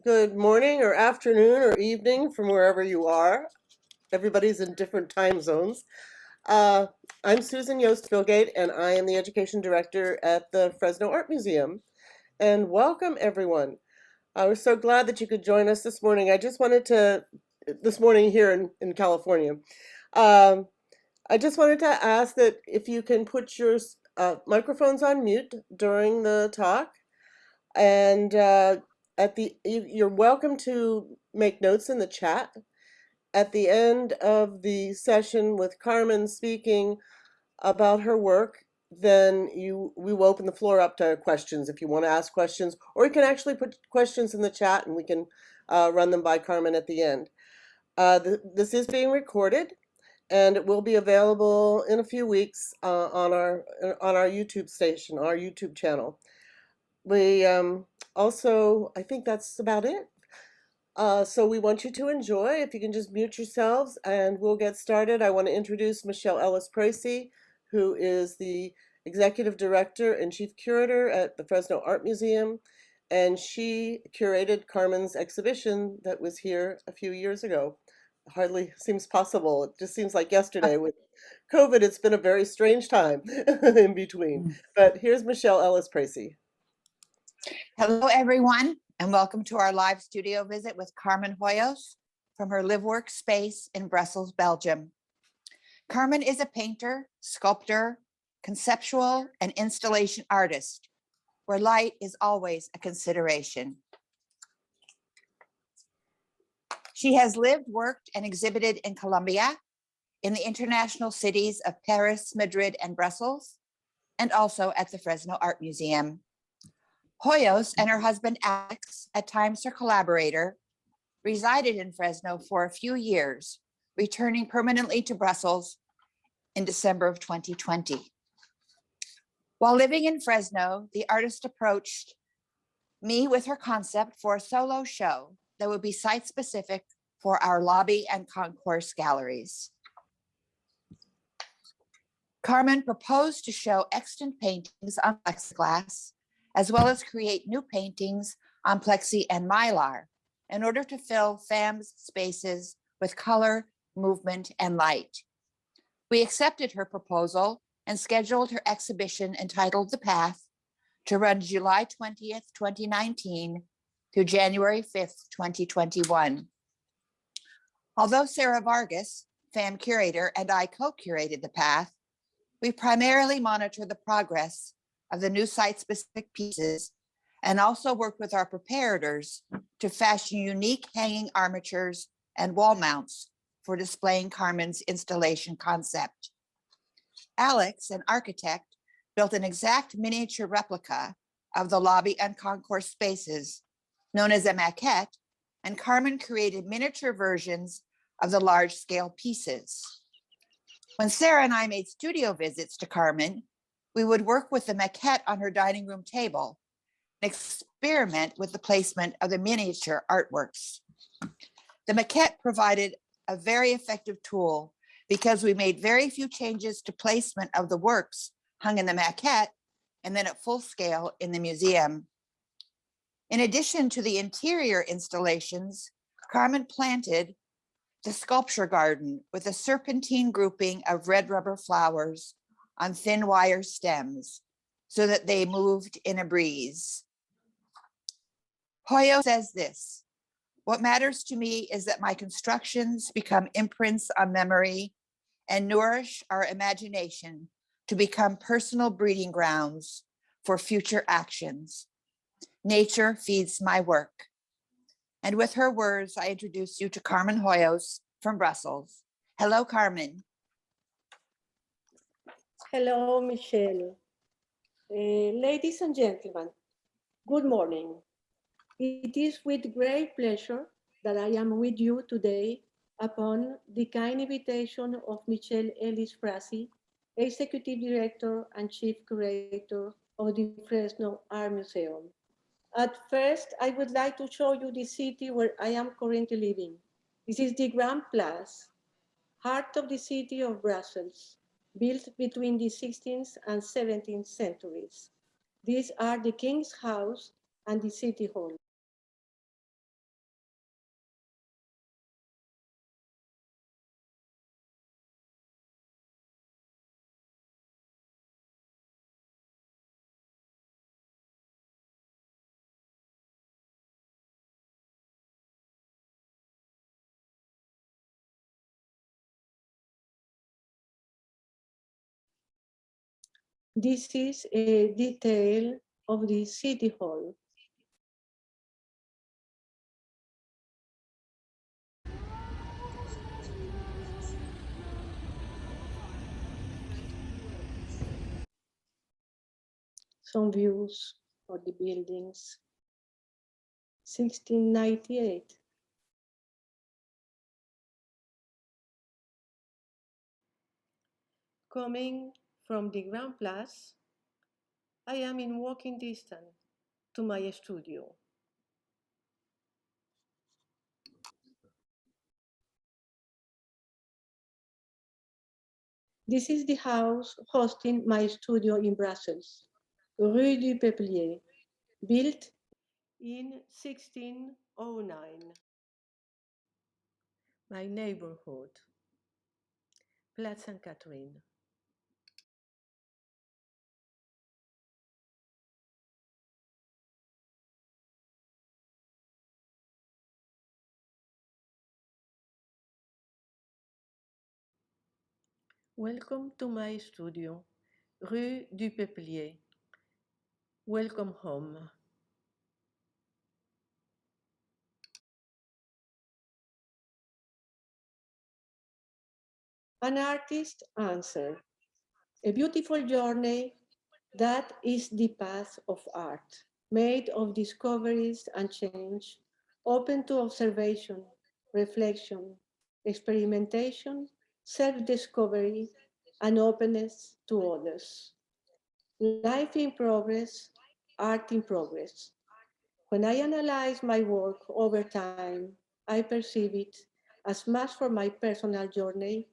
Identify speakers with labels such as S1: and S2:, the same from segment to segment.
S1: good morning or afternoon or evening from wherever you are. Everybody's in different time zones. Uh, I'm Susan Yost Philgate, and I am the Education Director at the Fresno Art Museum. And welcome, everyone. We're so glad that you could join us this morning. This morning here in California, um, I just wanted to ask that if you can put your microphones on mute during the talk. And you're welcome to make notes in the chat. At the end of the session with Carmen speaking about her work, then we will open the floor up to questions if you want to ask questions, or you can actually put questions in the chat and we can run them by Carmen at the end. This is being recorded, and it will be available in a few weeks on our YouTube station, our YouTube channel. We also, I think that's about it. So we want you to enjoy. If you can just mute yourselves and we'll get started. I want to introduce Michelle Ellis-Pracy, who is the Executive Director and Chief Curator at the Fresno Art Museum. And she curated Carmen's exhibition that was here a few years ago. Hardly seems possible. It just seems like yesterday. With COVID, it's been a very strange time in between. But here's Michelle Ellis-Pracy.
S2: Hello, everyone, and welcome to our live studio visit with Carmen Hoyos from her live work space in Brussels, Belgium. Carmen is a painter, sculptor, conceptual, and installation artist, where light is always a consideration. She has lived, worked, and exhibited in Colombia, in the international cities of Paris, Madrid, and Brussels, and also at the Fresno Art Museum. Hoyos and her husband, Alex, at times her collaborator, resided in Fresno for a few years, returning permanently to Brussels in December of 2020. While living in Fresno, the artist approached me with her concept for a solo show that would be site-specific for our lobby and concourse galleries. Carmen proposed to show extant paintings on plexiglass, as well as create new paintings on plexi and mylar in order to fill FAM's spaces with color, movement, and light. We accepted her proposal and scheduled her exhibition entitled The Path to run July 20th, 2019 through January 5th, 2021. Although Sarah Vargas, FAM curator, and I co-curated The Path, we primarily monitor the progress of the new site-specific pieces and also work with our preparators to fashion unique hanging armatures and wall mounts for displaying Carmen's installation concept. Alex, an architect, built an exact miniature replica of the lobby and concourse spaces, known as a maquette, and Carmen created miniature versions of the large-scale pieces. When Sarah and I made studio visits to Carmen, we would work with the maquette on her dining room table and experiment with the placement of the miniature artworks. The maquette provided a very effective tool because we made very few changes to placement of the works hung in the maquette and then at full scale in the museum. In addition to the interior installations, Carmen planted the sculpture garden with a serpentine grouping of red rubber flowers on thin wire stems so that they moved in a breeze. Hoyo says this: "What matters to me is that my constructions become imprints on memory and nourish our imagination to become personal breeding grounds for future actions. Nature feeds my work." And with her words, I introduce you to Carmen Hoyos from Brussels. Hello, Carmen.
S3: Hello, Michelle. Ladies and gentlemen, good morning. It is with great pleasure that I am with you today upon the kind invitation of Michelle Ellis-Pracy, Executive Director and Chief Curator of the Fresno Art Museum. At first, I would like to show you the city where I am currently living. This is the Grand Place, heart of the city of Brussels, built between the 16th and 17th centuries. These are the King's House and the City Hall. This is a detail of the city hall. Some views of the buildings. 1698. Coming from the Grand Place, I am in walking distance to my studio. This is the house hosting my studio in Brussels, Rue du Peuplier, built in 1609. My neighborhood, Place Sainte Catherine. Welcome to my studio, Rue du Peuplier. Welcome home. An artist's answer. A beautiful journey that is the path of art, made of discoveries and change, open to observation, reflection, experimentation, self-discovery, and openness to others. Life in progress, art in progress. When I analyze my work over time, I perceive it as much for my personal journey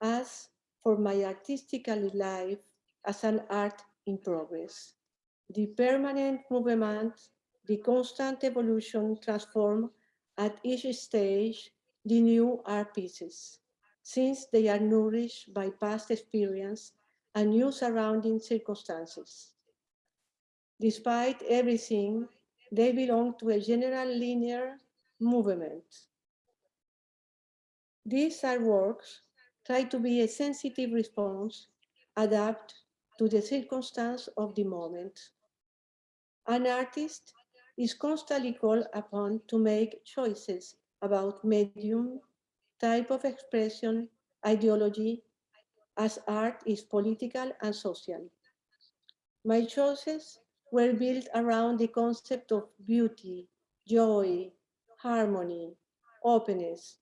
S3: as for my artistic life as an art in progress. The permanent movement, the constant evolution transform at each stage the new art pieces, since they are nourished by past experience and new surrounding circumstances. Despite everything, they belong to a general linear movement. These artworks try to be a sensitive response, adapt to the circumstance of the moment. An artist is constantly called upon to make choices about medium, type of expression, ideology, as art is political and social. My choices were built around the concept of beauty, joy, harmony, openness,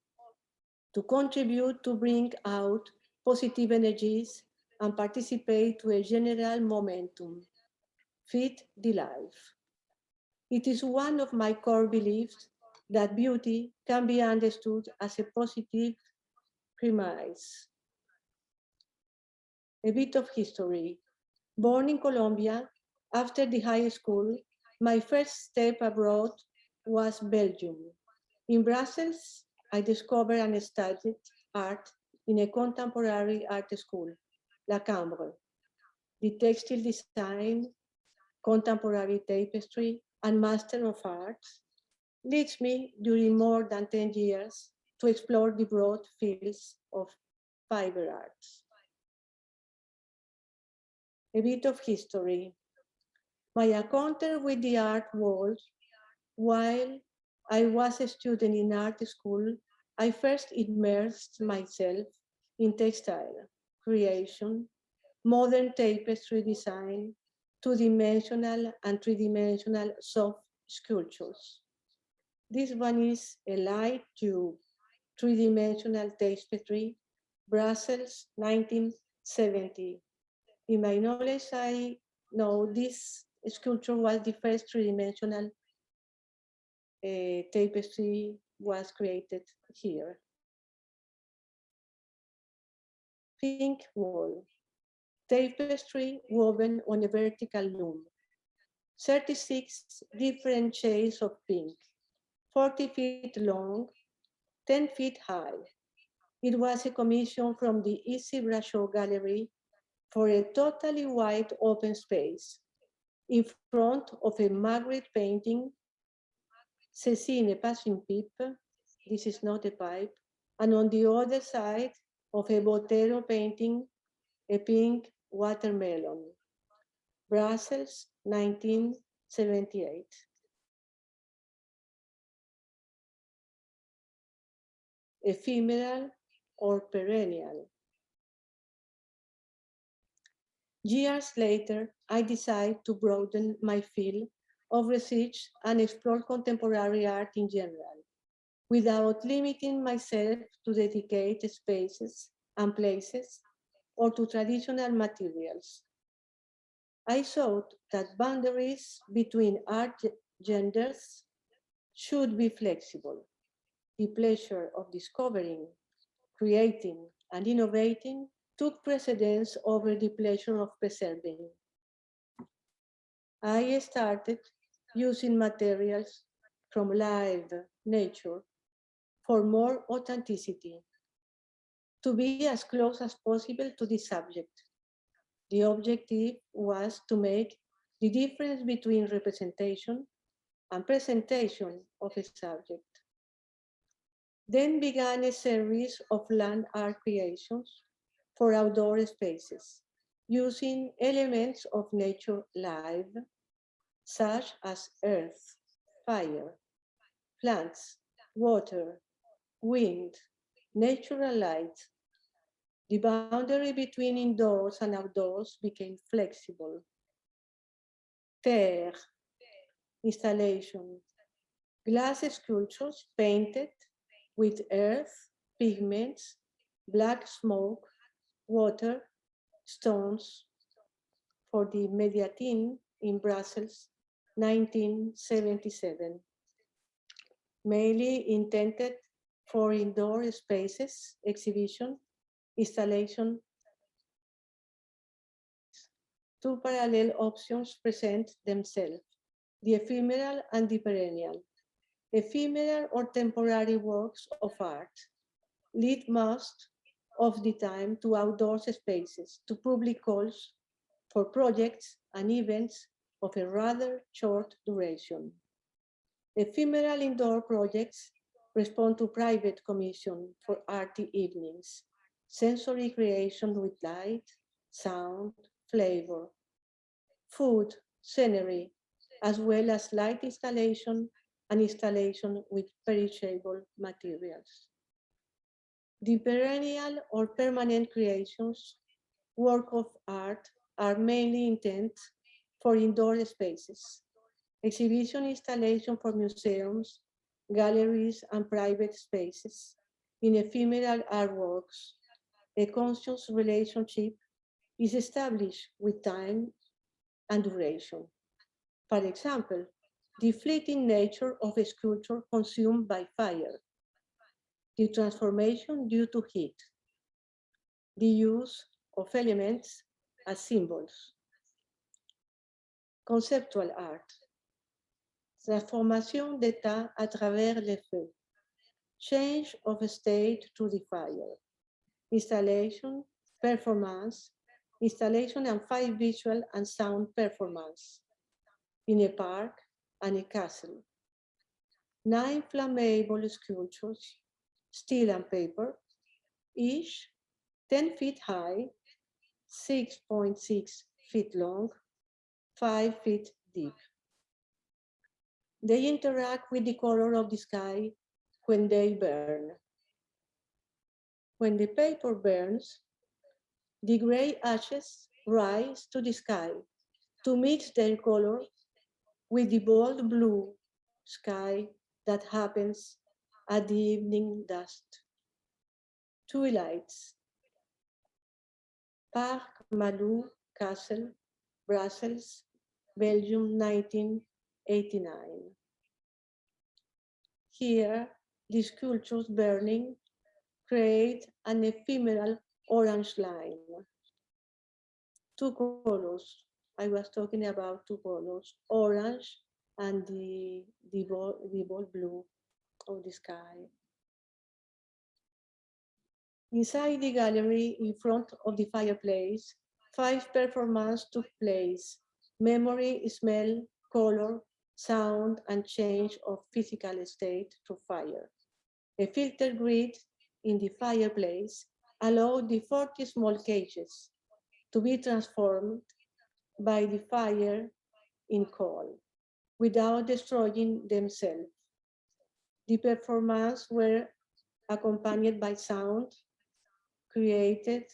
S3: to contribute to bring out positive energies and participate to a general momentum, fit the life. It is one of my core beliefs that beauty can be understood as a positive premise. A bit of history. Born in Colombia, after the high school, my first step abroad was Belgium. In Brussels, I discovered and studied art in a contemporary art school, La Cambre. The textile design, contemporary tapestry, and Master of Arts leads me during more than 10 years to explore the broad fields of fiber arts. A bit of history. My encounter with the art world while I was a student in art school, I first immersed myself in textile creation, modern tapestry design, two-dimensional and three-dimensional soft sculptures. This one is a light tube, three-dimensional tapestry, Brussels, 1970. In my knowledge, I know this sculpture was the first three-dimensional tapestry was created here. Pink wool, tapestry woven on a vertical loom, 36 different shades of pink, 40 feet long, 10 feet high. It was a commission from the Easy Brashaw Gallery for a totally white open space in front of a Magritte painting, Ceci n'est pas une pipe, this is not a pipe, and on the other side of a Botero painting, a pink watermelon. Brussels, 1978. Ephemeral or perennial. Years later, I decided to broaden my field of research and explore contemporary art in general, without limiting myself to dedicated spaces and places or to traditional materials. I thought that boundaries between art genders should be flexible. The pleasure of discovering, creating, and innovating took precedence over the pleasure of preserving. I started using materials from live nature for more authenticity, to be as close as possible to the subject. The objective was to make the difference between representation and presentation of a subject. Then began a series of land art creations for outdoor spaces, using elements of nature live, such as earth, fire, plants, water, wind, natural light. The boundary between indoors and outdoors became flexible. Terre, installation, glass sculptures painted with earth, pigments, black smoke, water, stones for the Mediatin in Brussels, 1977. Mainly intended for indoor spaces, exhibition, installation. Two parallel options present themselves, the ephemeral and the perennial. Ephemeral or temporary works of art lead most of the time to outdoor spaces, to public calls for projects and events of a rather short duration. Ephemeral indoor projects respond to private commission for arty evenings, sensory creation with light, sound, flavor, food, scenery, as well as light installation and installation with perishable materials. The perennial or permanent creations, work of art, are mainly intended for indoor spaces, exhibition installation for museums, galleries, and private spaces. In ephemeral artworks, a conscious relationship is established with time and duration. For example, the fleeting nature of a sculpture consumed by fire, the transformation due to heat, the use of elements as symbols. Conceptual art, transformation d'état à travers les feux, change of state through the fire, installation, performance, installation and five visual and sound performance in a park and a castle. 9 flammable sculptures, steel and paper, each 10 feet high, 6.6 feet long, 5 feet deep. They interact with the color of the sky when they burn. When the paper burns, the gray ashes rise to the sky to mix their color with the bold blue sky that happens at the evening dusk. Twilights. Parc Malou Castle, Brussels, Belgium, 1989. Here, the sculptures burning create an ephemeral orange line. Two colors. I was talking about two colors, orange and the bold blue of the sky. Inside the gallery, in front of the fireplace, 5 performances took place: memory, smell, color, sound, and change of physical state through fire. A filter grid in the fireplace allowed the 40 small cages to be transformed by the fire in coal without destroying themselves. The performance were accompanied by sound created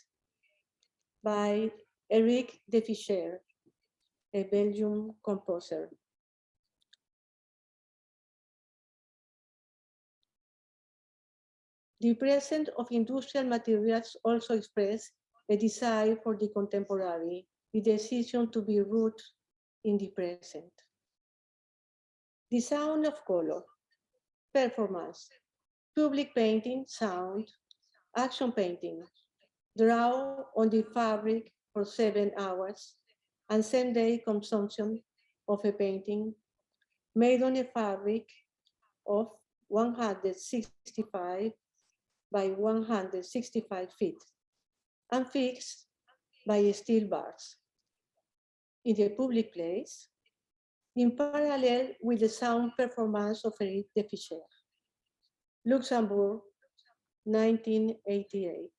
S3: by Eric de Fischer, a Belgian composer. The presence of industrial materials also express a desire for the contemporary, the decision to be rooted in the present. The sound of color, performance, public painting, sound, action painting, draw on the fabric for 7 hours, and same-day consumption of a painting made on a fabric of 165 by 165 feet and fixed by steel bars in a public place in parallel with the sound performance of Eric de Fischer. Luxembourg, 1988.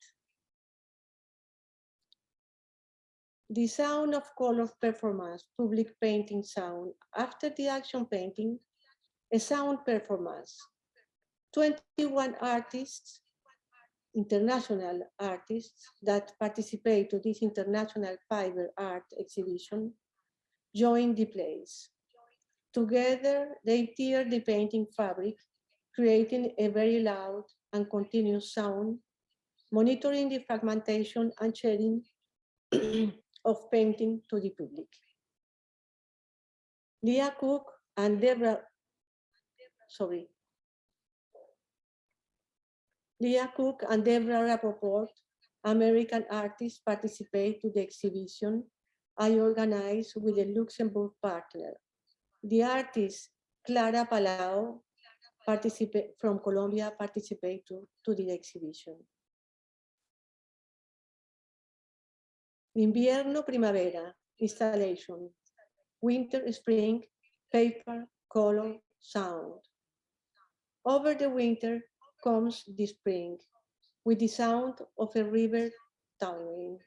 S3: The sound of color performance, public painting sound, after the action painting, a sound performance. 21 artists, international artists that participate to this international fiber art exhibition join the plays. Together, they tear the painting fabric, creating a very loud and continuous sound, monitoring the fragmentation and sharing of painting to the public. Leah Cook and Deborah Rappaport, American artists, participate to the exhibition I organized with a Luxembourg partner. The artist Clara Palau from Colombia participate to the exhibition. Invierno, primavera, installation. Winter, spring, paper, color, sound. Over the winter comes the spring with the sound of a river towering.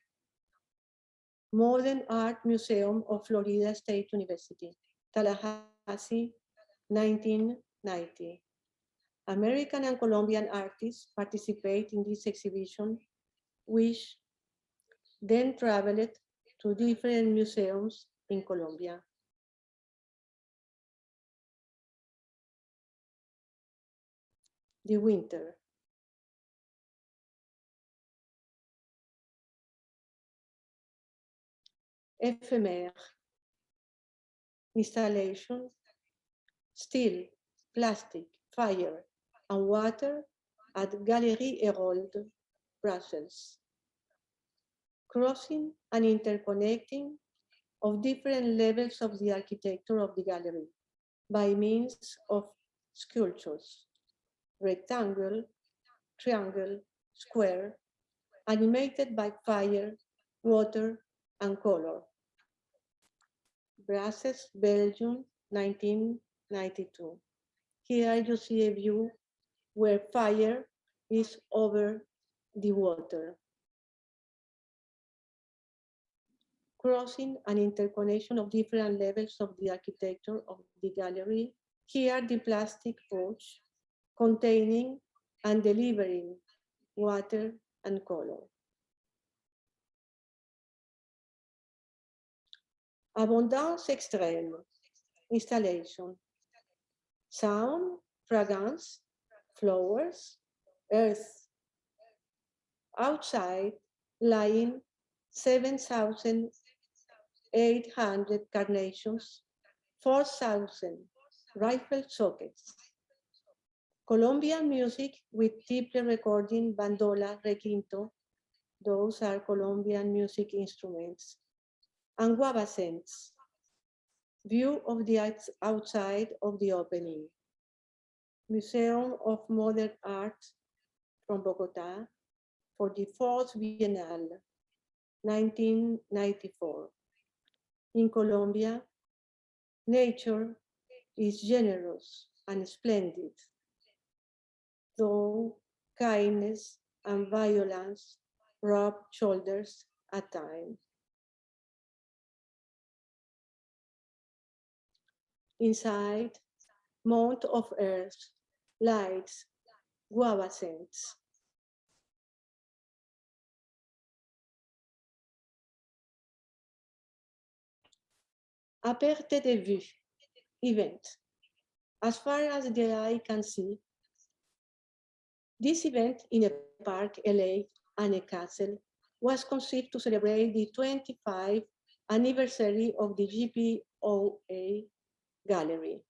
S3: Modern Art Museum of Florida State University, Tallahassee, 1990. American and Colombian artists participate in this exhibition, which then traveled to different museums in Colombia. The winter. Éphémère. Installation. Steel, plastic, fire, and water at Galerie Herold, Brussels. Crossing and interconnecting of different levels of the architecture of the gallery by means of sculptures, rectangle, triangle, square, animated by fire, water, and color. Brussels, Belgium, 1992. Here you see a view where fire is over the water. Crossing and interconnection of different levels of the architecture of the gallery. Here the plastic pouch containing and delivering water and color. Abondance extrême, installation. Sound, fragrance, flowers, earth. Outside, lying 7,800 carnations, 4,000 rifle sockets. Colombian music with triple recording, bandola, requinto, those are Colombian music instruments, and guava scents. View of the outside of the opening. Museum of Modern Art from Bogotá for the 4th Biennale, 1994. In Colombia, nature is generous and splendid, though kindness and violence rub shoulders at times. Inside, mount of earth, lights, guava scents. A perte de vue, event. As far as the eye can see, this event in a park, a lake, and a castle was conceived to celebrate the 25th anniversary of the GPOA gallery.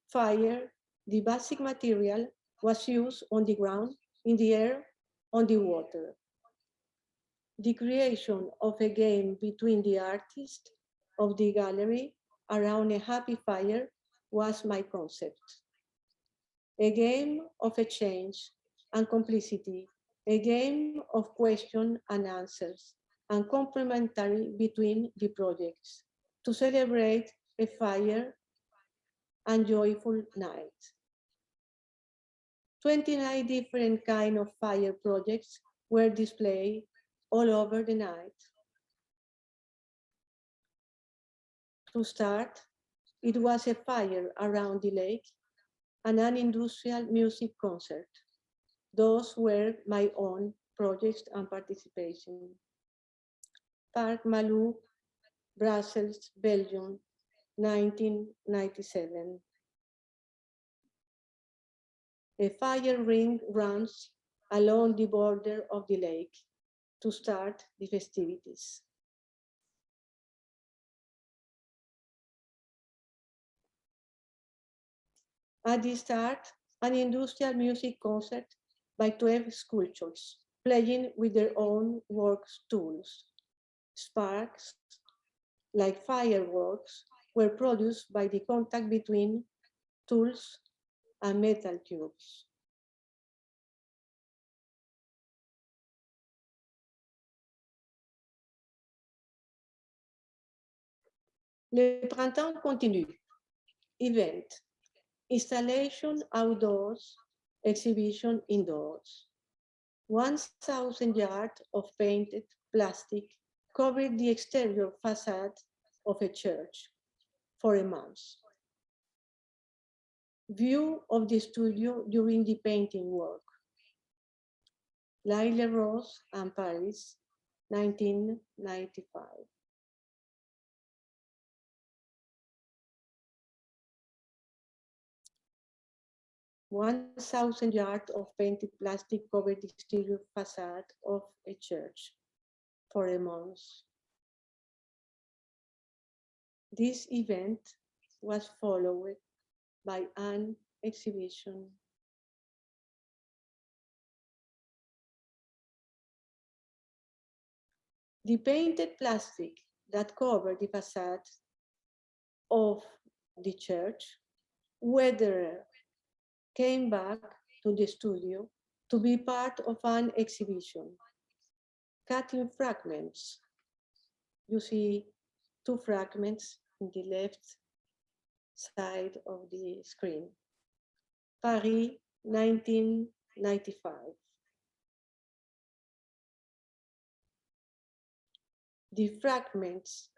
S3: Fire, the basic material, was used on the ground, in the air, on the water. The creation of a game between the artists of the gallery around a happy fire was my concept. A game of exchange and complicity, a game of question and answers, and complementary between the projects to celebrate a fire and joyful night. 29 different kind of fire projects were displayed all over the night. To start, it was a fire around the lake and an industrial music concert. Those were my own projects and participation. Parc Malou, Brussels, Belgium, 1997. A fire ring runs along the border of the lake to start the festivities. At the start, an industrial music concert by 12 sculptors, playing with their own works tools. Sparks, like fireworks, were produced by the contact between tools and metal tubes. Le printemps continue. Event. Installation outdoors, exhibition indoors. 1,000 yards of painted plastic covered the exterior facade of a church for a month. View of the studio during the painting work. L'Aile Rose and Paris, 1995. "1,000 yards of painted plastic covered the exterior facade of a church for a month." This event was followed by an exhibition. The painted plastic that covered the facade of the church, whether came back to the studio to be part of an exhibition. Cutting fragments. You see 2 fragments in the left side of the screen. Paris, 1995. The fragments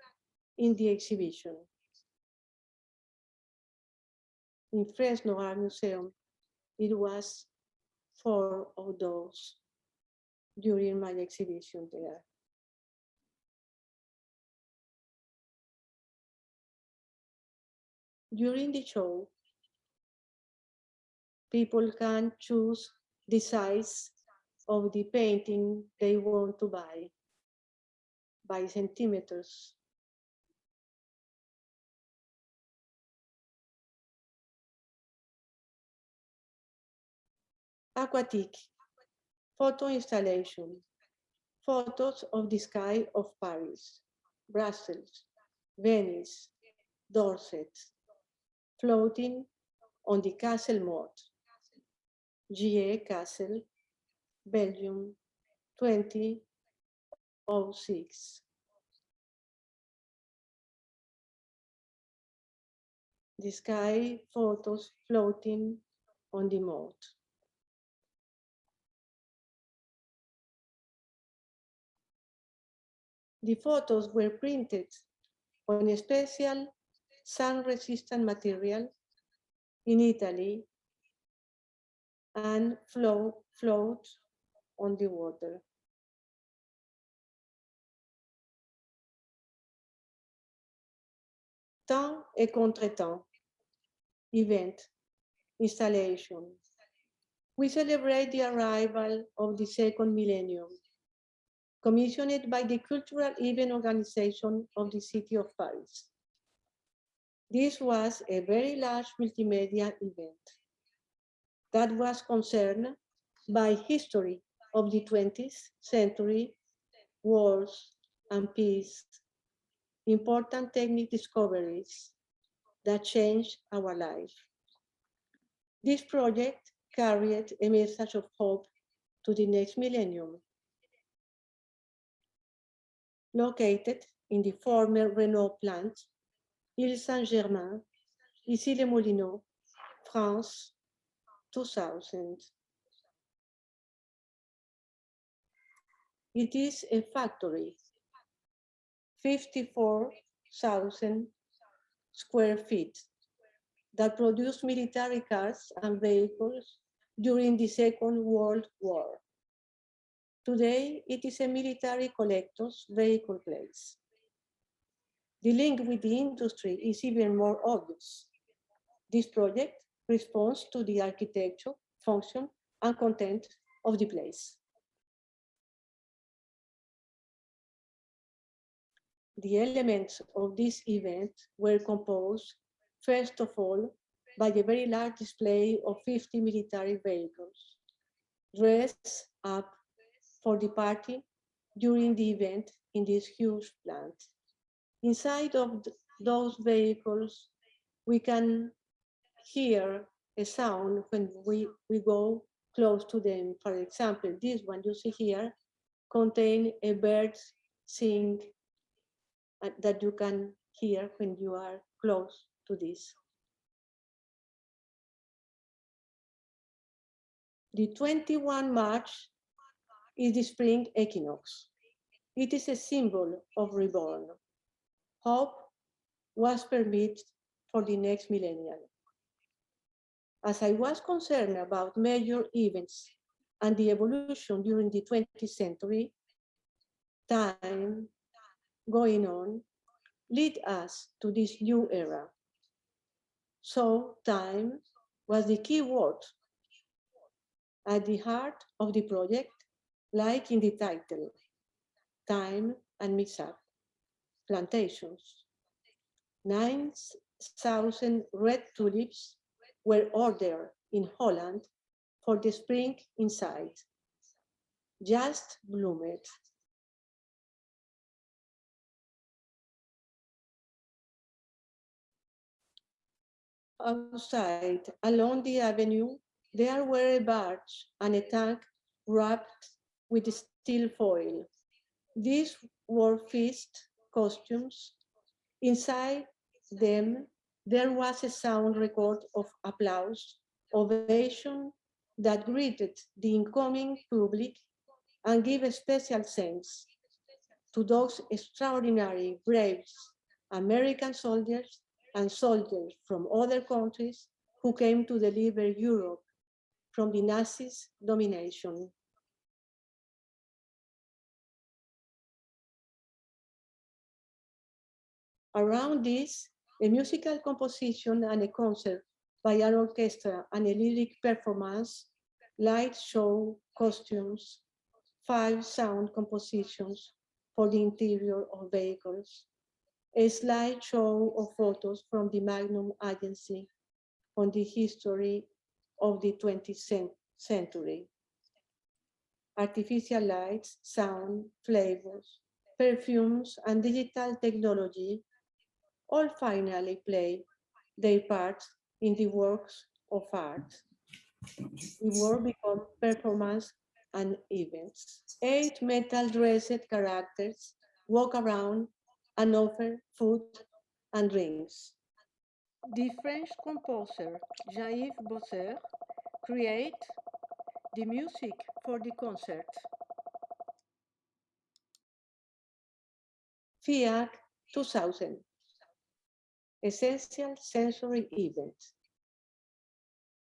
S3: in the exhibition. In Fresno Art Museum, it was 4 of those during my exhibition there. During the show, people can choose the size of the painting they want to buy by centimeters. Aquatic, photo installation, photos of the sky of Paris, Brussels, Venice, Dorset, floating on the castle moat, GA Castle, Belgium, 2006. The sky photos floating on the moat. The photos were printed on a special sun-resistant material in Italy and float on the water. Temps et contretemps, event, installation. We celebrate the arrival of the second millennium, commissioned by the cultural event organization of the city of Paris. This was a very large multimedia event that was concerned by history of the 20th century, wars and peace, important technique discoveries that changed our life. This project carried a message of hope to the next millennium. Located in the former Renault plant, Ile Saint-Germain, Issy-les-Moulineaux, France, 2000. It is a factory, 54,000 square feet, that produced military cars and vehicles during the Second World War. Today, it is a military collector's vehicle place. The link with the industry is even more obvious. This project responds to the architecture, function, and content of the place. The elements of this event were composed, first of all, by a very large display of 50 military vehicles, dressed up for the party during the event in this huge plant. Inside of those vehicles, we can hear a sound when we go close to them. For example, this one you see here contains a bird sing that you can hear when you are close to this. The 21 March is the spring equinox. It is a symbol of reborn. Hope was permitted for the next millennium. As I was concerned about major events and the evolution during the 20th century, time going on lead us to this new era. So time was the key word at the heart of the project, like in the title, Time and Mix-up, Plantations. 9,000 red tulips were ordered in Holland for the spring inside. Just bloomed. Outside, along the avenue, there were a barge and a tank wrapped with steel foil. These were feast costumes. Inside them, there was a sound record of applause, ovation that greeted the incoming public and gave a special sense to those extraordinary, brave American soldiers and soldiers from other countries who came to deliver Europe from the Nazis' domination. Around this, a musical composition and a concert by an orchestra and a lyric performance, light show, costumes, 5 sound compositions for the interior of vehicles, a slideshow of photos from the Magnum Agency on the history of the 20th century. Artificial lights, sound, flavors, perfumes, and digital technology all finally play their part in the works of art. The work becomes performance and events. 8 metal-dressed characters walk around and offer food and drinks. The French composer Jean-Yves Bosser created the music for the concert. FIAC 2000. essential sensory events.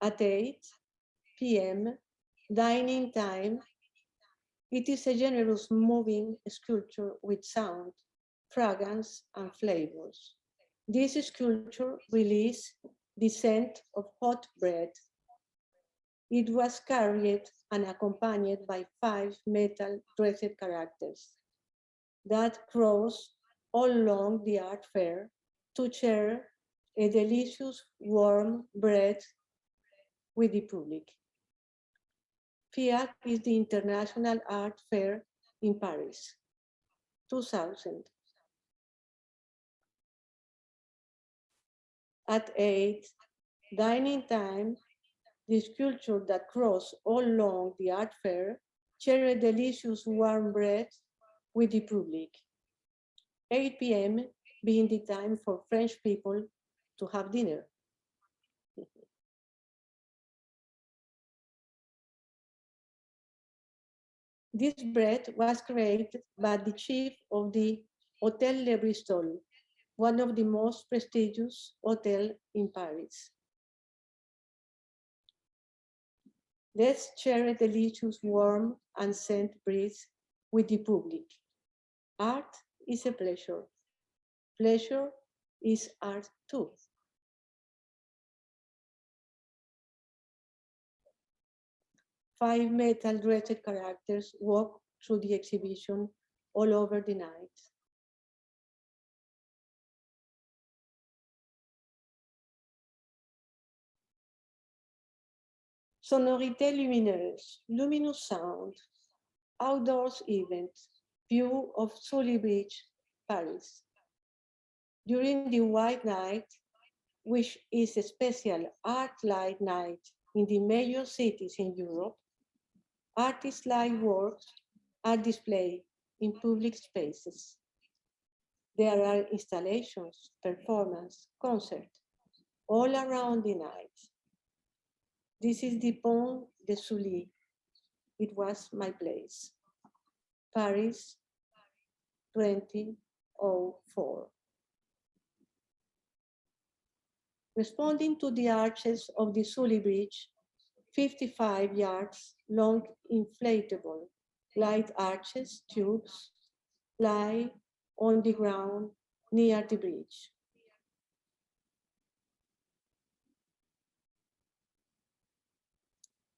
S3: At 8 p.m., dining time, it is a generous moving sculpture with sound, fragrance, and flavors. This sculpture released the scent of hot bread. It was carried and accompanied by 5 metal dressed characters that crossed all along the art fair to share a delicious warm bread with the public. FIAC is the International Art Fair in Paris, 2000. At 8, dining time, the sculpture that crossed all along the art fair shared delicious warm bread with the public. 8 p.m. being the time for French people to have dinner. This bread was created by the chief of the Hôtel Le Bristol, one of the most prestigious hotels in Paris. Let's share a delicious warm and scent breeze with the public. Art is a pleasure. Pleasure is art too. Five metal dressed characters walk through the exhibition all over the night. Sonorité lumineuse, luminous sound, outdoors event, view of Sully Bridge, Paris. During the White Night, which is a special art light night in the major cities in Europe, artists' live works are displayed in public spaces. There are installations, performance, concerts all around the night. This is the Pont de Sully. It was my place. Paris, 2004. Responding to the arches of the Sully Bridge, 55 yards long inflatable light arches tubes lie on the ground near the bridge.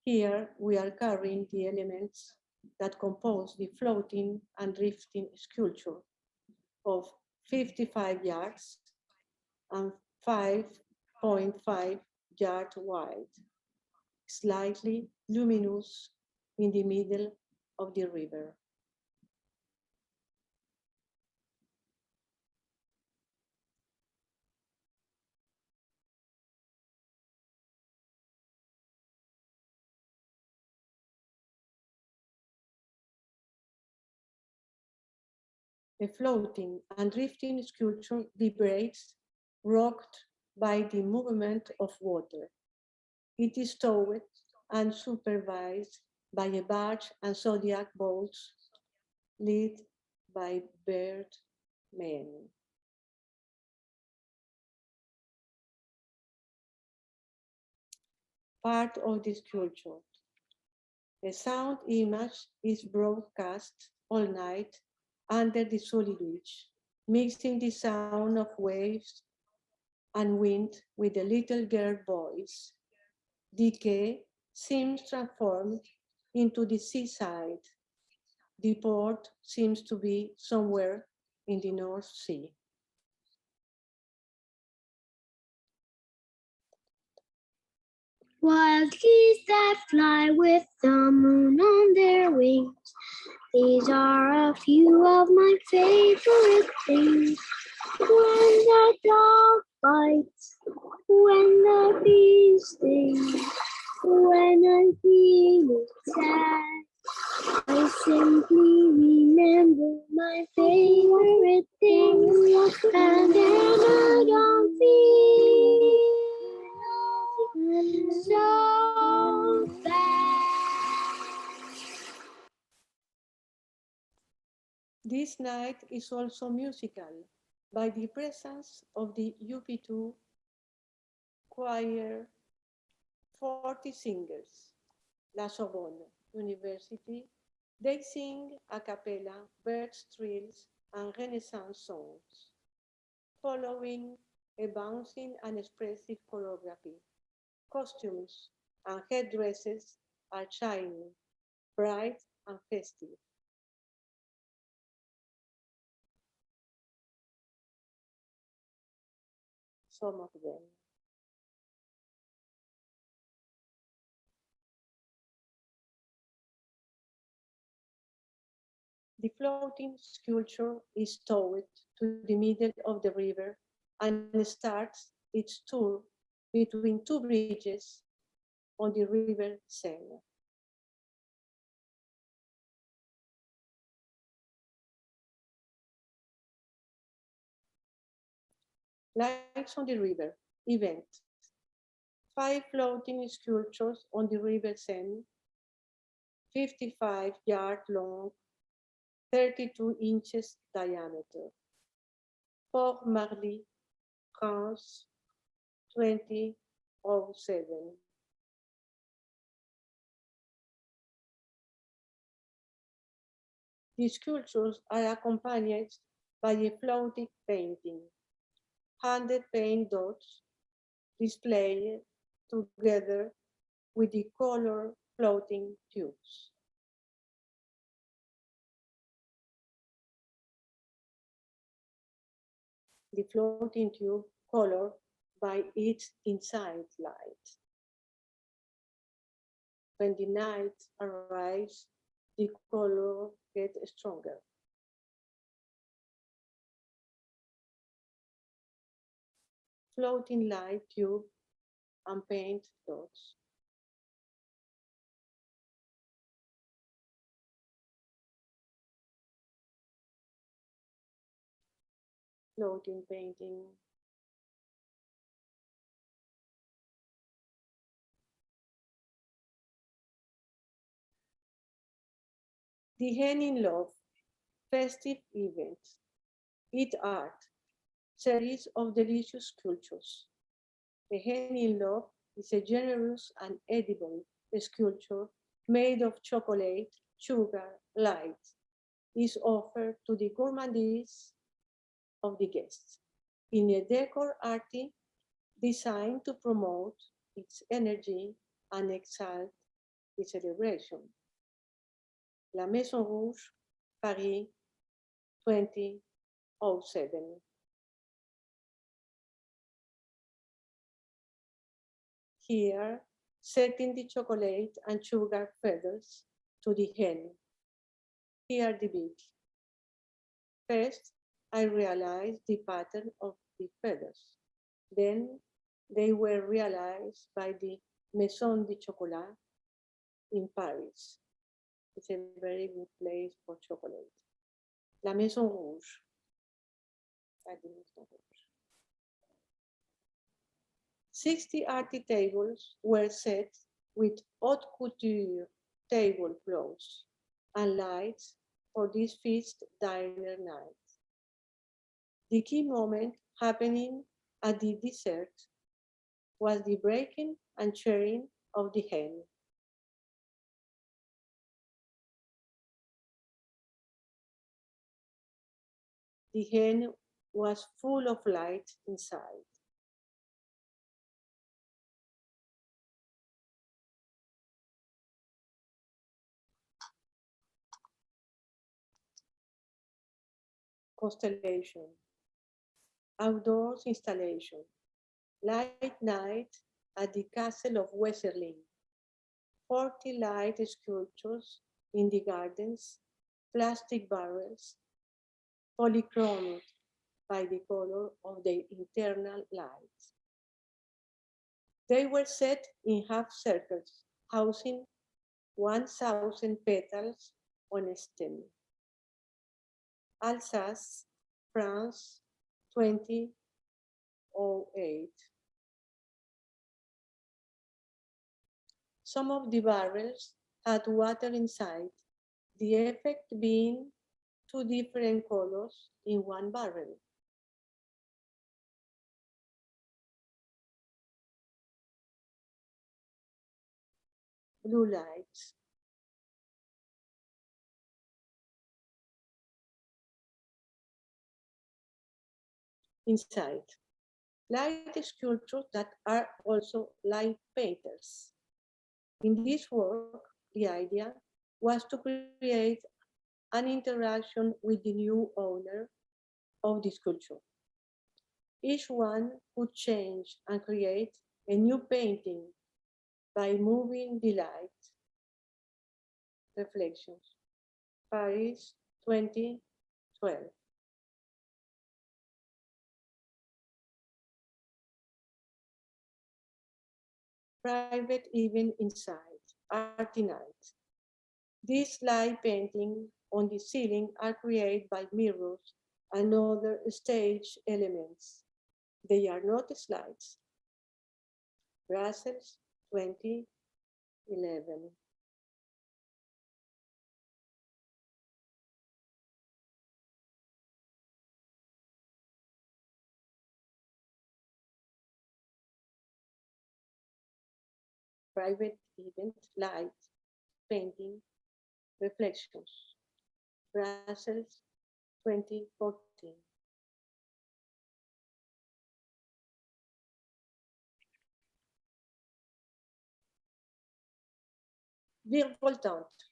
S3: Here we are carrying the elements that compose the floating and drifting sculpture of 55 yards and 5.5 yards wide, slightly luminous in the middle of the river. A floating and drifting sculpture vibrates, rocked by the movement of water. It is towed and supervised by a barge and zodiac bolts led by bird men. Part of the sculpture. A sound image is broadcast all night under the Sully Bridge, mixing the sound of waves and wind with a little girl voice. The quay seems transformed into the seaside. The port seems to be somewhere in the North Sea.
S4: Wild geese that fly with the moon on their wings. These are a few of my favorite things. When the dog bites, when the bee stings, when I'm feeling sad, I simply remember my favorite things, and then I don't feel so bad.
S3: This night is also musical. by the presence of the UP2 choir, 40 singers, La Sorbonne University. They sing a cappella, birds, trills, and Renaissance songs, following a bouncing and expressive choreography. Costumes and headdresses are shiny, bright, and festive. Some of them. The floating sculpture is towed to the middle of the river and starts its tour between two bridges on the river Seine. Lights on the River event. 5 floating sculptures on the River Seine, 55-yard long, 32 inches diameter. Port Marly, France, 2007. The sculptures are accompanied by a floating painting, 100 paint dots displayed together with the color floating tubes. The floating tube colored by its inside light. When the night arrives, the color gets stronger. Floating light tube and paint dots. Floating painting. The Hen in Love festive event. Eat art, series of delicious sculptures. The Hen in Love is a generous and edible sculpture made of chocolate, sugar, light. Is offered to the gourmandise of the guests in a decor arty designed to promote its energy and exalt the celebration. La Maison Rouge, Paris, 2007. Here, setting the chocolate and sugar feathers to the hen. Here the beat. First, I realized the pattern of the feathers. Then they were realized by the Maison de Chocolat in Paris. It's a very good place for chocolate. La Maison Rouge. At the Maison Rouge. 60 arty tables were set with haute couture tablecloths and lights for this feast dinner night. The key moment happening at the dessert was the breaking and sharing of the hen. The hen was full of light inside. Constellation. Outdoors installation. Light night at the Castle of Weserling. 40 light sculptures in the gardens, plastic barrels, polychromed by the color of the internal lights. They were set in half circles, housing 1,000 petals on a stem. Alsace, France, 2008. Some of the barrels had water inside, the effect being two different colors in one barrel. blue lights. Inside, light sculptures that are also light painters. In this work, the idea was to create an interaction with the new owner of the sculpture. Each one could change and create a new painting by moving the light. Reflections. Paris 2012. Private event inside, Arty Night. These light paintings on the ceiling are created by mirrors and other stage elements. They are not slides. Brussels 2011. Private event, light, painting, reflections. Brussels 2014. Virevoltante,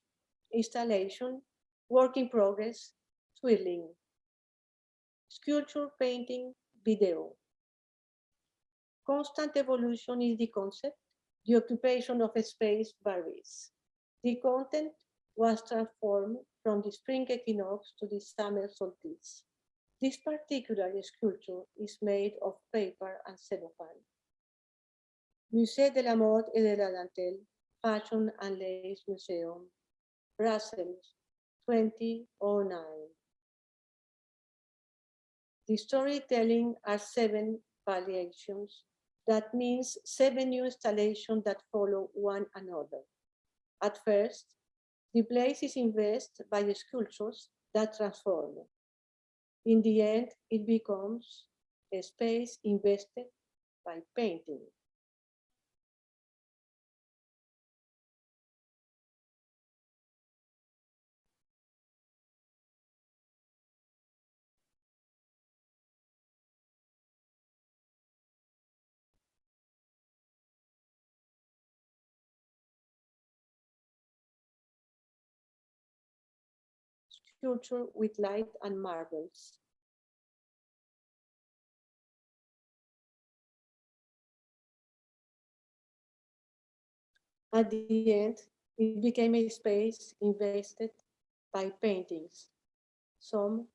S3: installation, work in progress, twirling. Sculpture, painting, video. Constant evolution is the concept. The occupation of a space varies. The content was transformed from the spring equinox to the summer solstice. This particular sculpture is made of paper and cellophane. Musée de la Mode et de la Dentelle, Fashion and Lace Museum, Brussels, 2009. The storytelling are 7 variations. That means 7 new installations that follow one another. At first, the place is invested by the sculptures that transform. In the end, it becomes a space invested by painting. Sculpture with light and marbles. At the end, it became a space invested by paintings. Some,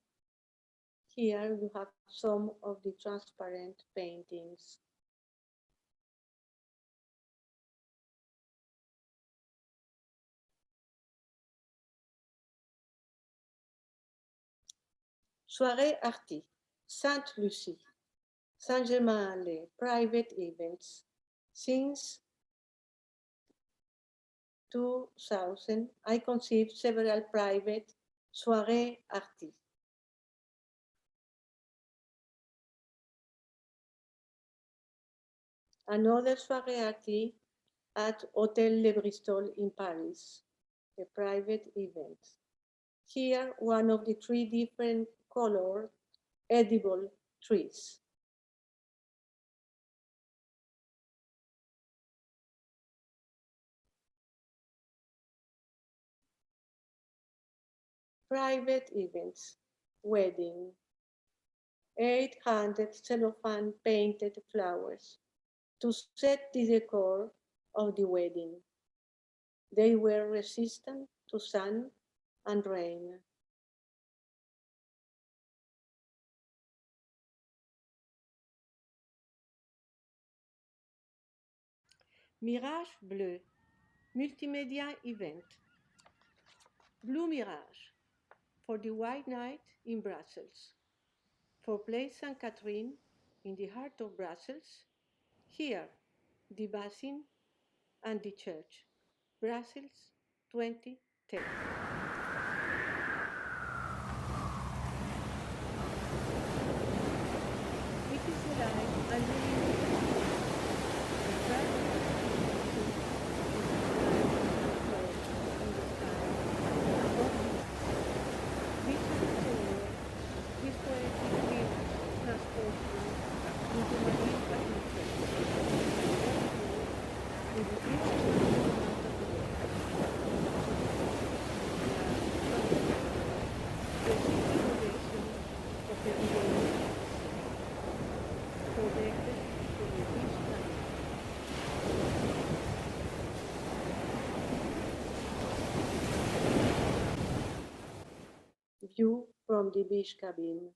S3: here you have some of the transparent paintings. Soirée Arty, Sainte-Lucie, Saint-Germain-en-Laye, private events. Since 2000, I conceived several private Soirée Arty. Another Soirée Arty at Hôtel Le Bristol in Paris, a private event. Here, one of the 3 different colored edible trees. Private events, wedding, 800 cellophane painted flowers to set the decor of the wedding. They were resistant to sun and rain. Mirage Bleu, multimedia event. Blue Mirage, for the White Night in Brussels. For Place Sainte Catherine, in the heart of Brussels. Here, the basin and the church. Brussels, 2010. It is alive and living. The View from the beach cabin.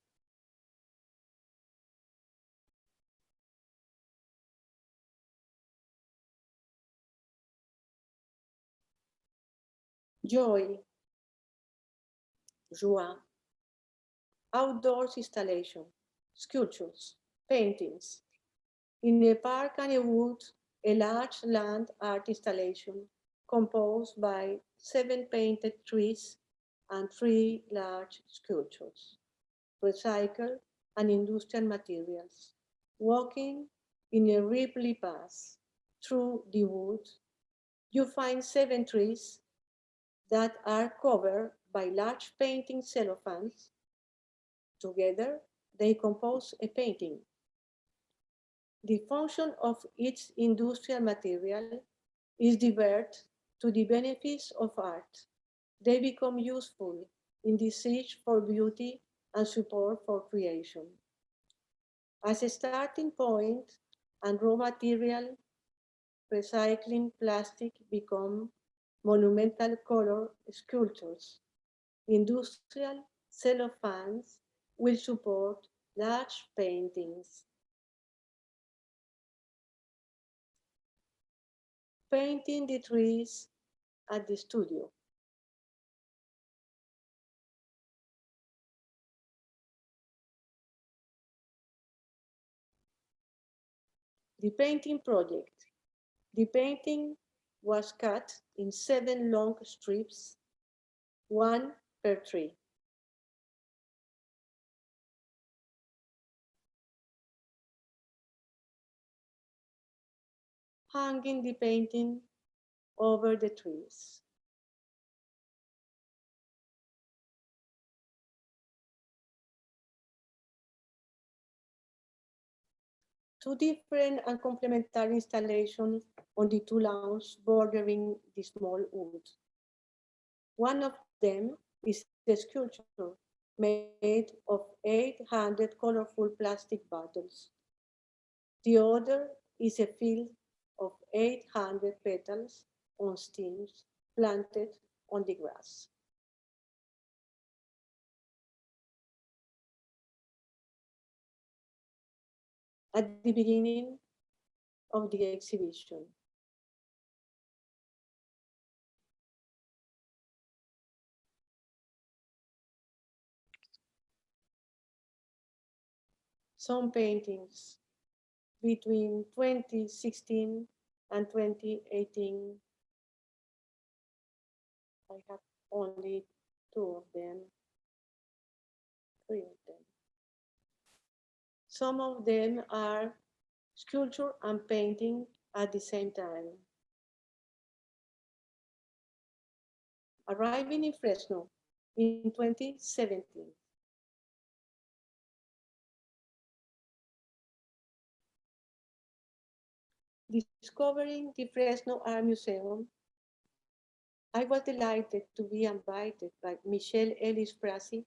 S3: Joy, joie, outdoors installation, sculptures, paintings. In a park and a wood, a large land art installation composed by 7 painted trees and 3 large sculptures, recycled and industrial materials, walking in a ripply path through the wood, you find 7 trees that are covered by large painting cellophanes. Together, they compose a painting. The function of each industrial material is diverted to the benefits of art. They become useful in the search for beauty and support for creation. As a starting point and raw material, recycling plastic become monumental color sculptures. Industrial cellophanes will support large paintings. Painting the trees at the studio. The painting project. The painting was cut in 7 long strips, 1 per tree. Hanging the painting over the trees. Two different and complementary installations on the 2 lawns bordering the small wood. One of them is a sculpture made of 800 colorful plastic bottles. The other is a field of 800 petals on stems planted on the grass. At the beginning of the exhibition, some paintings between 2016 and 2018. I have only 2 of them, 3 of them. Some of them are sculpture and painting at the same time. Arriving in Fresno in 2017. Discovering the Fresno Art Museum, I was delighted to be invited by Michelle Ellis-Prasi,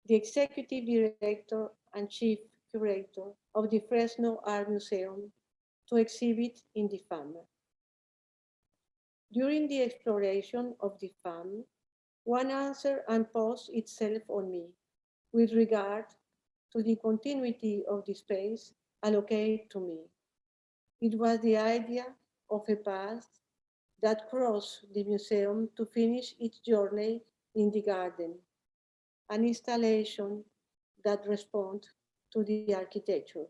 S3: the Executive Director and Chief Curator of the Fresno Art Museum, to exhibit in the FAM. During the exploration of the FAM, one answer imposed itself on me with regard to the continuity of the space allocated to me. It was the idea of a path that crossed the museum to finish its journey in the garden, an installation that responds to the architecture.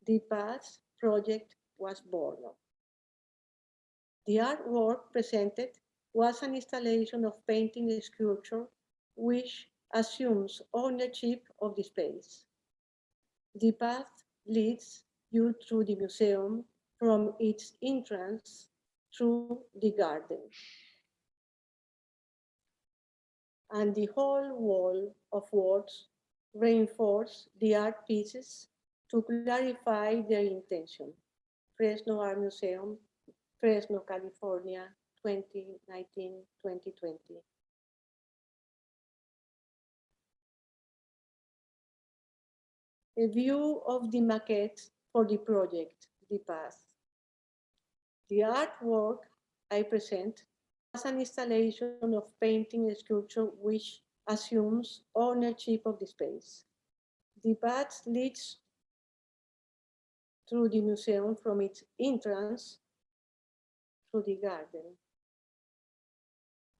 S3: The path project was born. The artwork presented was an installation of painting and sculpture which assumes ownership of the space. The path leads you through the museum from its entrance through the garden. And the whole wall of words reinforce the art pieces to clarify their intention. Fresno Art Museum, Fresno, California, 2019-2020. A view of the maquette for the project, The Path. The artwork I present is an installation of painting and sculpture which assumes ownership of the space. The path leads through the museum from its entrance to the garden.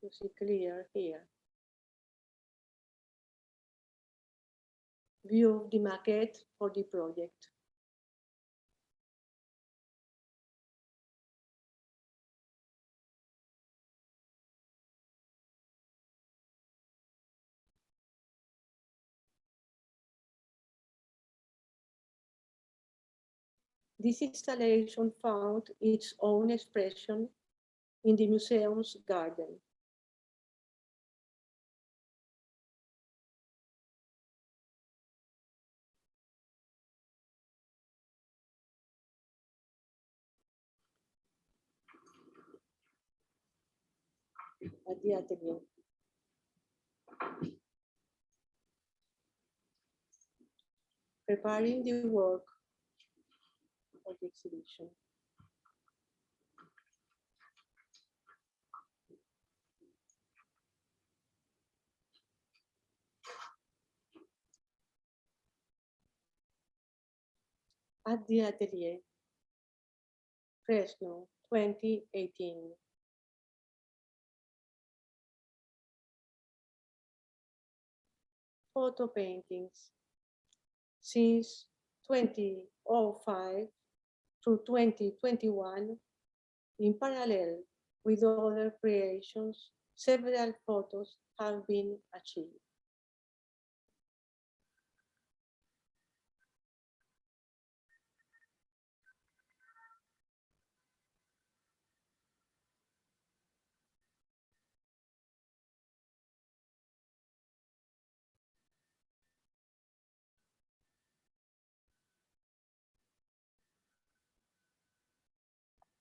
S3: You see clear here. View of the maquette for the project. This installation found its own expression in the museum's garden. At the atelier. Preparing the work for the exhibition. At the atelier, Fresno, 2018. Photo paintings. Since 2005 to 2021, in parallel with other creations, several photos have been achieved.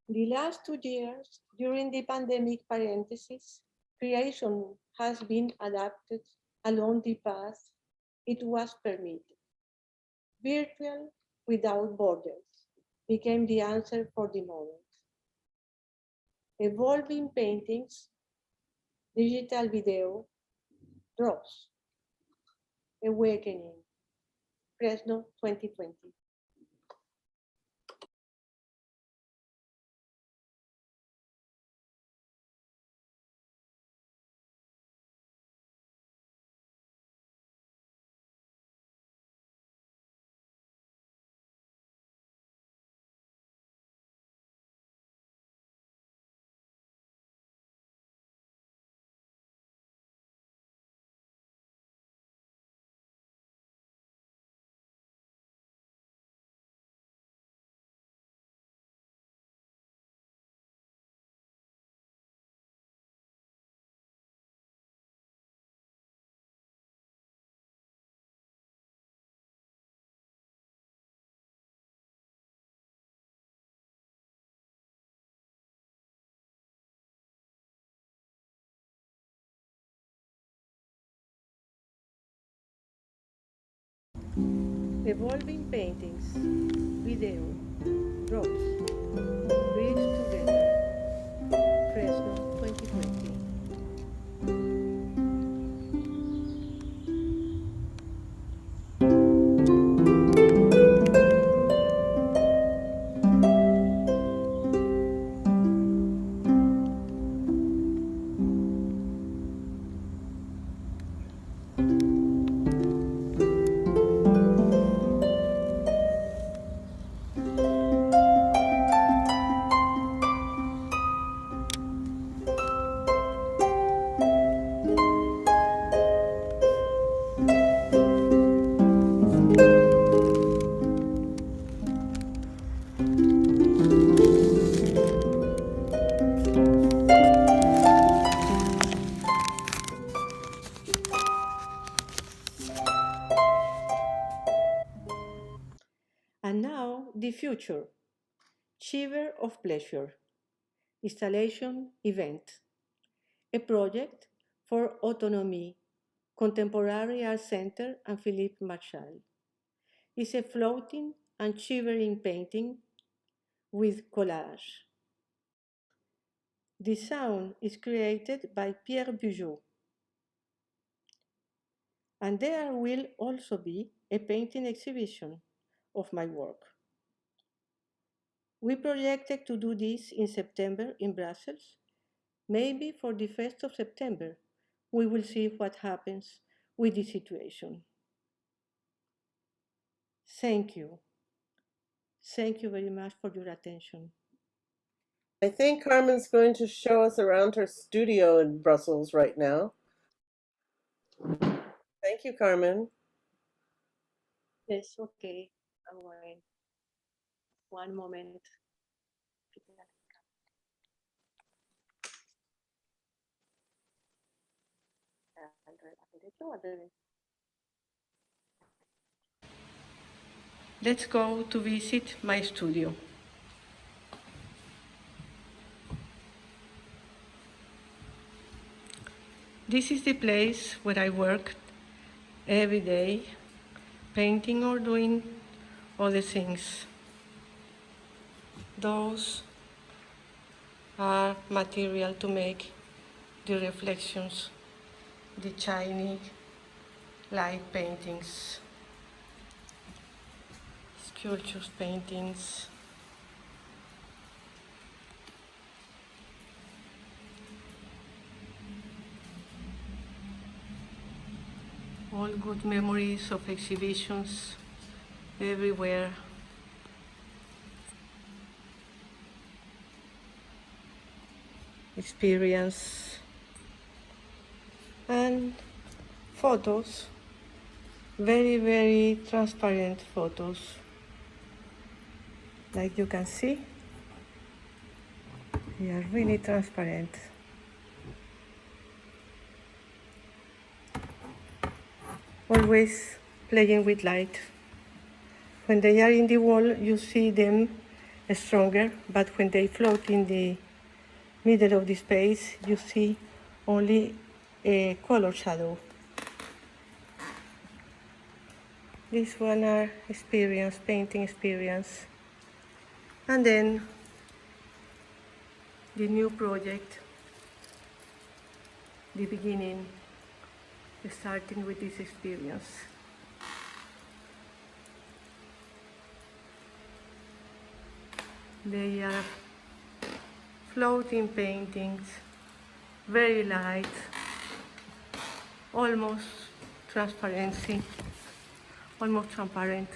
S3: The last 2 years, during the pandemic parenthesis, creation has been adapted along the path it was permitted. Virtual without borders became the answer for the moment. Evolving paintings, digital video, draws, awakening, Fresno 2020. Evolving paintings, video, draws, bridge together, Fresno 2020. And now the future, shiver of pleasure. installation event, a project for Autonomie, Contemporary Art Center and Philippe Marchal. It's a floating and shivering painting with collage. The sound is created by Pierre Bugeaud. And there will also be a painting exhibition of my work. We projected to do this in September in Brussels, maybe for the 1st of September. We will see what happens with the situation. Thank you. Thank you very much for your attention.
S1: I think Carmen's going to show us around her studio in Brussels right now. Thank you, Carmen.
S3: Yes, okay. I'm going. One moment. Let's go to visit my studio. This is the place where I work every day, painting or doing other things. Those are material to make the reflections, the shiny light paintings, sculptures paintings. All good memories of exhibitions everywhere. Experience and photos, very, very transparent photos. Like you can see, they are really transparent. Always playing with light. When they are in the wall, you see them stronger, but when they float in the middle of the space, you see only a color shadow. This one are experience, painting experience. And then the new project, the beginning, starting with this experience. They are floating paintings, very light, almost transparency, almost transparent,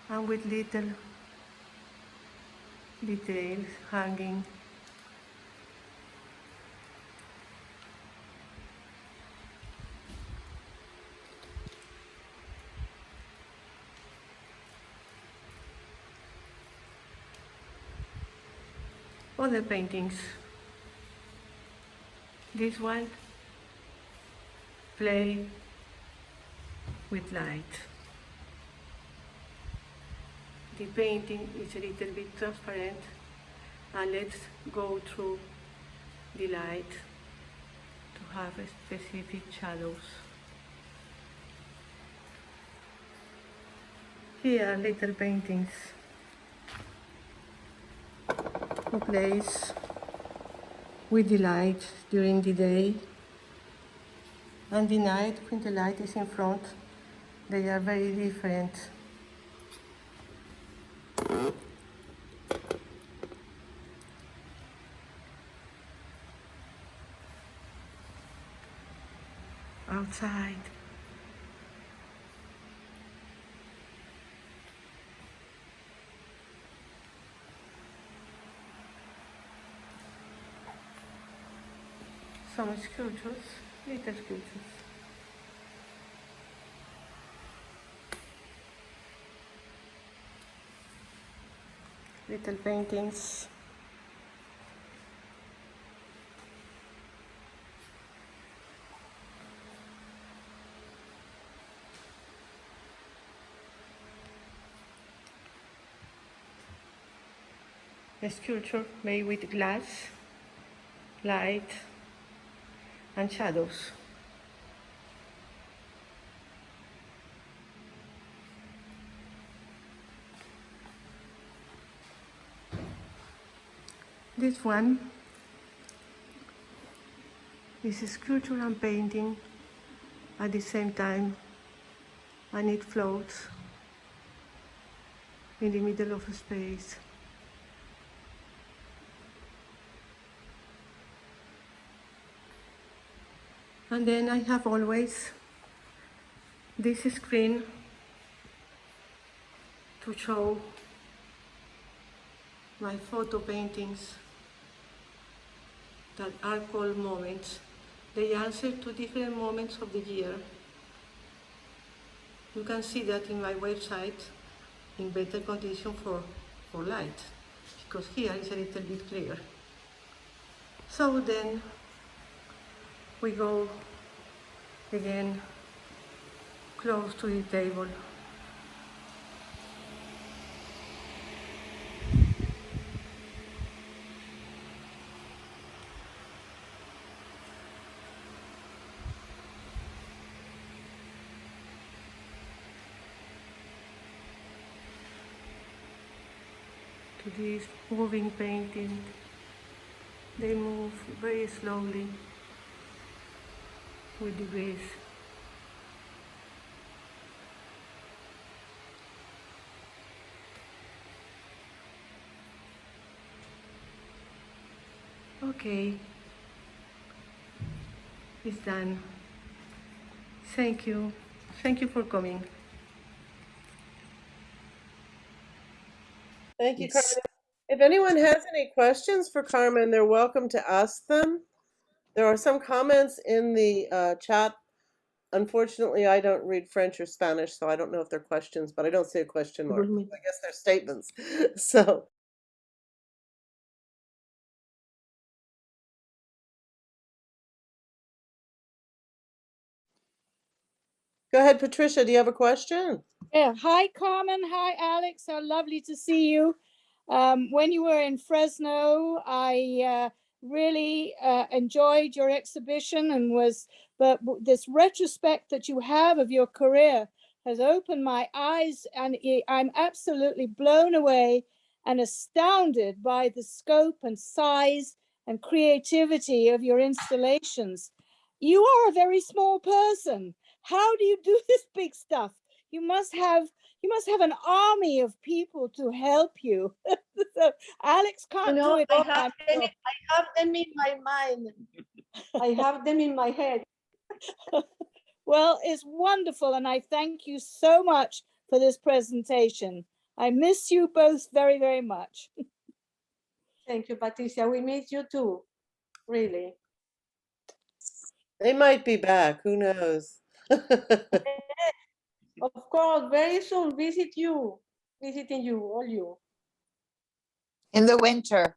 S3: and with little details hanging. Other paintings. This one, play with light. The painting is a little bit transparent, and let's go through the light to have specific shadows. Here are little paintings who plays with the light during the day, and the night when the light is in front, they are very different. Outside. Some sculptures, little sculptures. Little paintings.
S5: a sculpture made with glass, light, and shadows. This one is a sculpture and painting at the same time, and it floats in the middle of a space. And then I have always this screen to show my photo paintings that are called moments. They answer to different moments of the year. You can see that in my website in better condition for light, because here is a little bit clear. So then we go again close to the table. To this moving painting, they move very slowly with the breeze. Okay, it's done. Thank you. Thank you for coming.
S1: Thank you,
S2: Yes.
S1: Carmen. If anyone has any questions for Carmen, they're welcome to ask them. There are some comments in the chat. Unfortunately, I don't read French or Spanish, so I don't know if they're questions, but I don't see a question mark. I guess they're statements. So. Go ahead, Patricia. Do you have a question?
S6: Yeah. Hi, Carmen. Hi, Alex. So lovely to see you. When you were in Fresno, I really enjoyed your exhibition and but this retrospect that you have of your career has opened my eyes, and I'm absolutely blown away and astounded by the scope and size and creativity of your installations. You are a very small person. How do you do this big stuff? You must have an army of people to help you. So Alex can't do it all.
S3: I have them in my mind. I have them in my head.
S6: Well, it's wonderful, and I thank you so much for this presentation. I miss you both very, very much.
S3: Thank you, Patricia. We miss you too, really.
S1: They might be back. Who knows?
S3: Of course, very soon visiting you, all you.
S2: In the winter,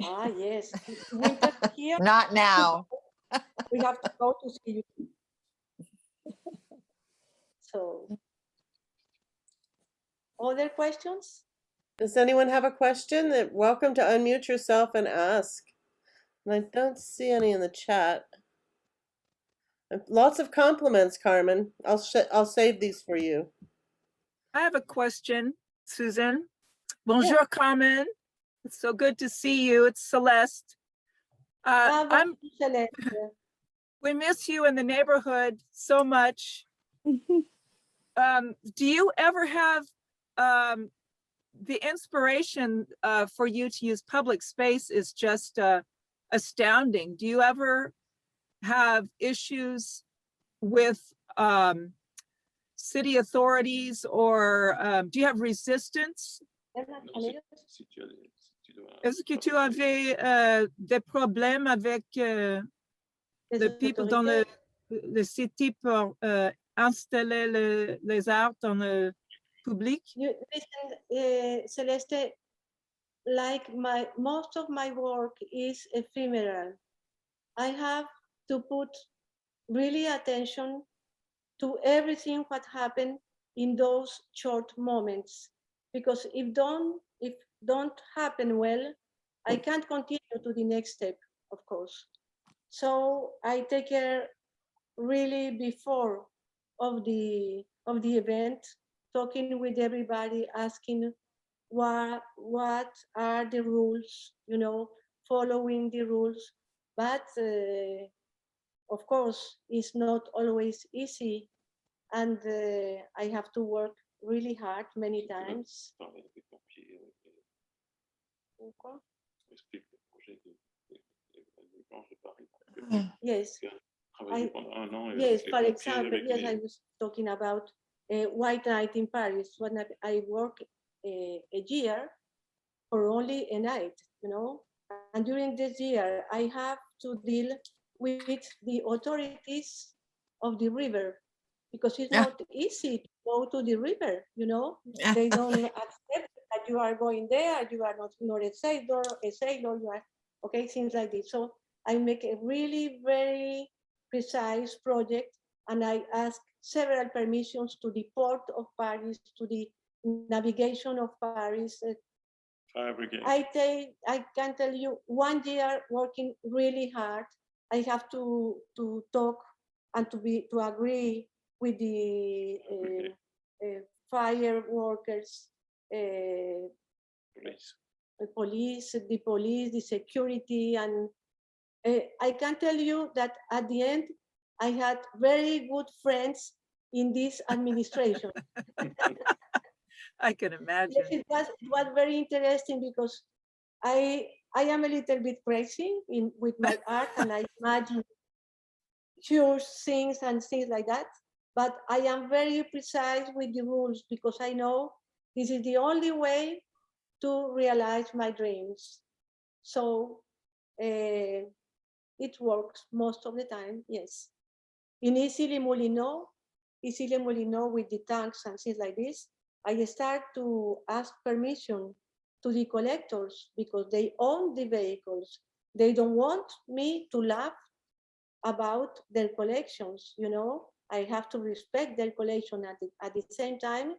S3: Ah, yes. Winter here,
S2: not now.
S3: we have to go to see you. So, other questions?
S1: Does anyone have a question? That welcome to unmute yourself and ask. And I don't see any in the chat. Lots of compliments, Carmen. I'll save these for you.
S7: I have a question, Susan. Bonjour, Carmen. It's so good to see you. It's Celeste.
S3: Celeste.
S7: We miss you in the neighborhood so much. Do you ever have the inspiration for you to use public space is just astounding. Do you ever have issues with city authorities, or do you have resistance? Est-ce que tu avais des problèmes avec the people dans le city pour installer les arts dans le public?
S3: Listen, Celeste, like most of my work is ephemeral. I have to put really attention to everything what happened in those short moments, because if don't happen well, I can't continue to the next step, of course. So I take care really before of the event, talking with everybody, asking what are the rules, you know, following the rules. But of course, it's not always easy, and I have to work really hard many times. Yes. Yes, for example, yes, I was talking about White Night in Paris. When I worked a year for only a night, you know, and during this year, I have to deal with the authorities of the river because it's
S2: Yeah.
S3: not easy to go to the river, you know.
S2: Yeah.
S3: They don't accept that you are going there, you are not a sailor, you are, okay, things like this. So I make a really very precise project, and I ask several permissions to the port of Paris, to the navigation of Paris. I can tell you 1 year working really hard. I have to talk and to agree with the fire workers, the police, the security, and I can tell you that at the end, I had very good friends in this administration.
S7: I can
S3: Yes,
S7: imagine.
S3: it was very interesting because I am a little bit crazy with my art, and I imagine huge things and things like that. But I am very precise with the rules because I know this is the only way to realize my dreams. So it works most of the time, yes. In Issy-les-Moulineaux with the tanks and things like this, I start to ask permission to the collectors because they own the vehicles. They don't want me to laugh about their collections, you know. I have to respect their collection. At the same time,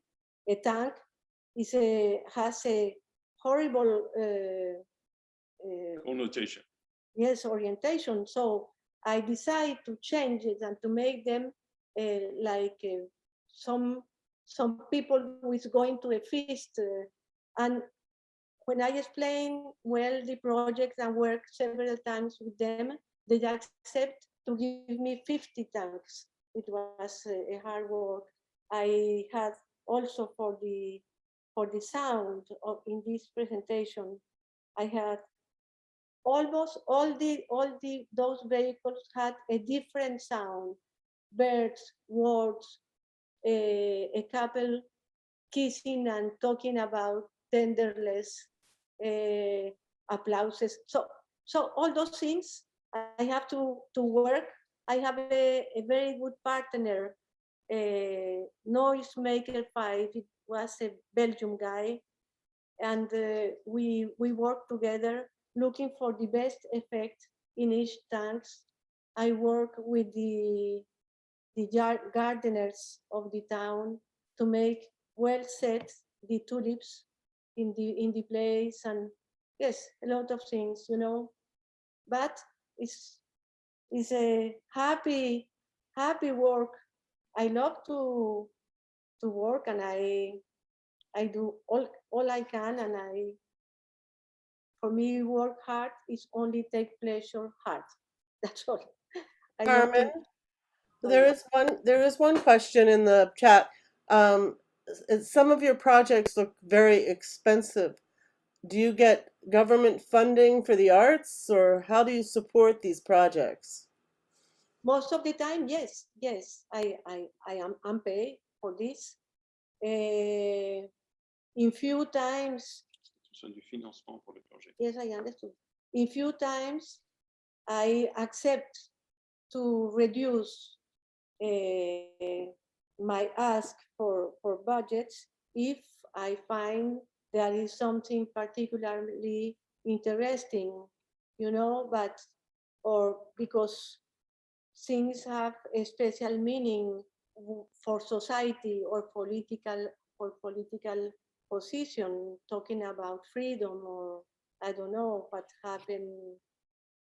S3: a tank has a horrible
S8: connotation.
S3: yes, orientation. So I decide to change it and to make them like some people who is going to a feast. And when I explain well the project and work several times with them, they accept to give me 50 tanks. It was a hard work. I had also for the sound of in this presentation, I had almost all the those vehicles had a different sound, birds, words, a couple kissing and talking about tenderness, applauses. So all those things I have to work. I have a very good partner, noisemaker 5. It was a Belgium guy, and we work together looking for the best effect in each tanks. I work with the gardeners of the town to make well set the tulips in the place, and yes, a lot of things, you know. But it's a happy work. I love to work, and I do all I can, and for me work hard is only take pleasure hard. That's all. I love
S1: Carmen,
S3: to.
S1: there is one question in the chat. Some of your projects look very expensive. Do you get government funding for the arts, or how do you support these projects?
S3: Most of the time, yes. I am unpaid for this. In few times,
S8: Ce soit du financement pour le projet.
S3: yes, I understood. In few times, I accept to reduce my ask for budgets if I find there is something particularly interesting, you know, or because things have a special meaning for society or political position talking about freedom, or I don't know what happened,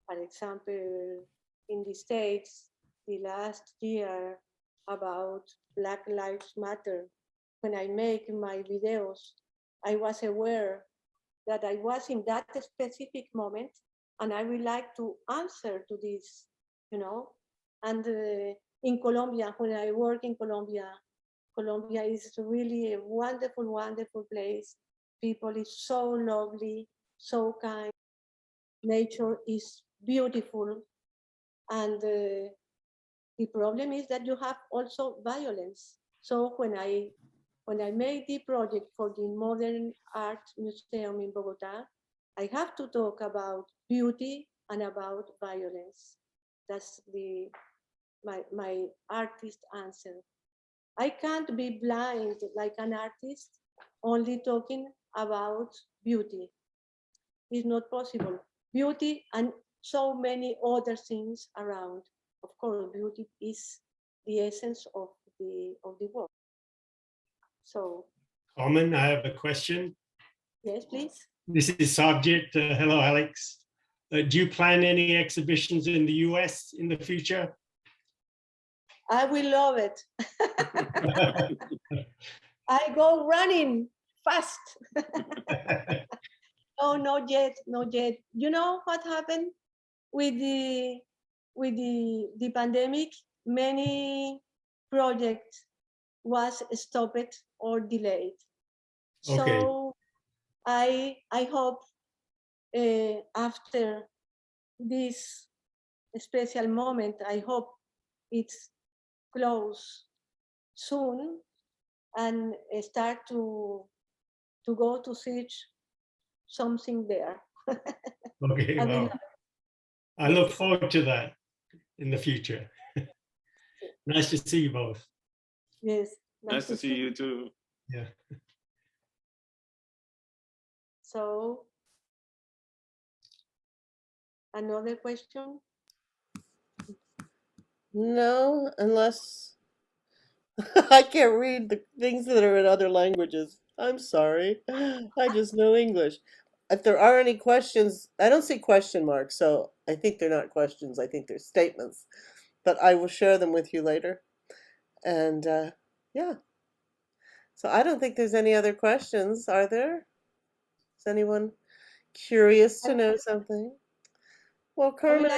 S3: for example, in the States the last year about Black Lives Matter. When I make my videos, I was aware that I was in that specific moment, and I would like to answer to this, you know. And in Colombia, when I work in Colombia, Colombia is really a wonderful, wonderful place. People is so lovely, so kind. Nature is beautiful. And the problem is that you have also violence. So when I made the project for the Modern Art Museum in Bogotá, I have to talk about beauty and about violence. That's my artist answer. I can't be blind like an artist, only talking about beauty. It's not possible. Beauty and so many other things around. Of course, beauty is the essence of the work. So,
S9: Carmen, I have a question.
S3: yes, please.
S9: This is subject. Hello, Alex. Do you plan any exhibitions in the US in the future?
S3: I will love it. I go running fast. Oh, not yet, not yet. You know what happened with the pandemic? Many projects was stopped or delayed.
S9: Okay.
S3: So I hope after this special moment, I hope it's close soon and start to go to search something there.
S9: Okay, well, I look forward to that in the future. Nice to see you both.
S3: Yes.
S8: Nice to see you too.
S9: Yeah.
S3: So, another question?
S1: No, unless I can't read the things that are in other languages. I'm sorry. I just know English. If there are any questions, I don't see question marks, so I think they're not questions. I think they're statements. But I will share them with you later. And yeah. So I don't think there's any other questions, are there? Is anyone curious to know something? Well, Carmen,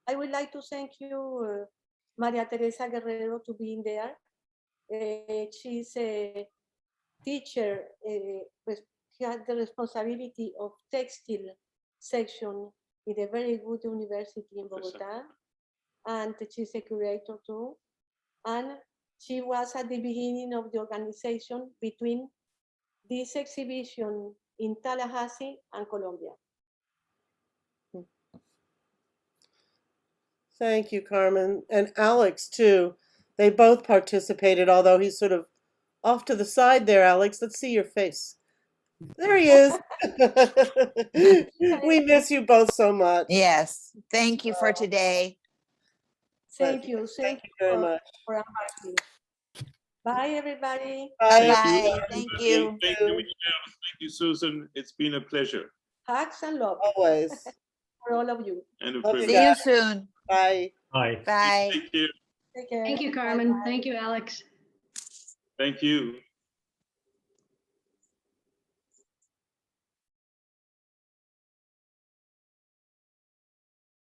S3: I would like to thank you, Maria Teresa Guerrero, to being there. She's a teacher. She had the responsibility of textile section in a very good university in Bogotá, and she's a curator too. And she was at the beginning of the organization between this exhibition in Tallahassee and Colombia.
S1: thank you, Carmen. And Alex, too. They both participated, although he's sort of off to the side there, Alex. Let's see your face. There he is. We miss you both so much.
S2: Yes, thank you for today.
S3: Thank you. Thank you
S1: very much.
S3: for inviting. Bye, everybody.
S2: Bye-bye. Thank you.
S8: Thank you, Michelle. Thank you, Susan. It's been a pleasure.
S3: Hugs and love.
S1: Always.
S3: For all of you.
S8: And a
S1: Love you
S8: privilege.
S2: See you soon.
S1: Bye.
S9: Bye.
S2: Bye.
S8: Take care.
S3: Take care.
S4: Thank you, Carmen.
S3: Bye-bye.
S4: Thank you, Alex.
S8: Thank you.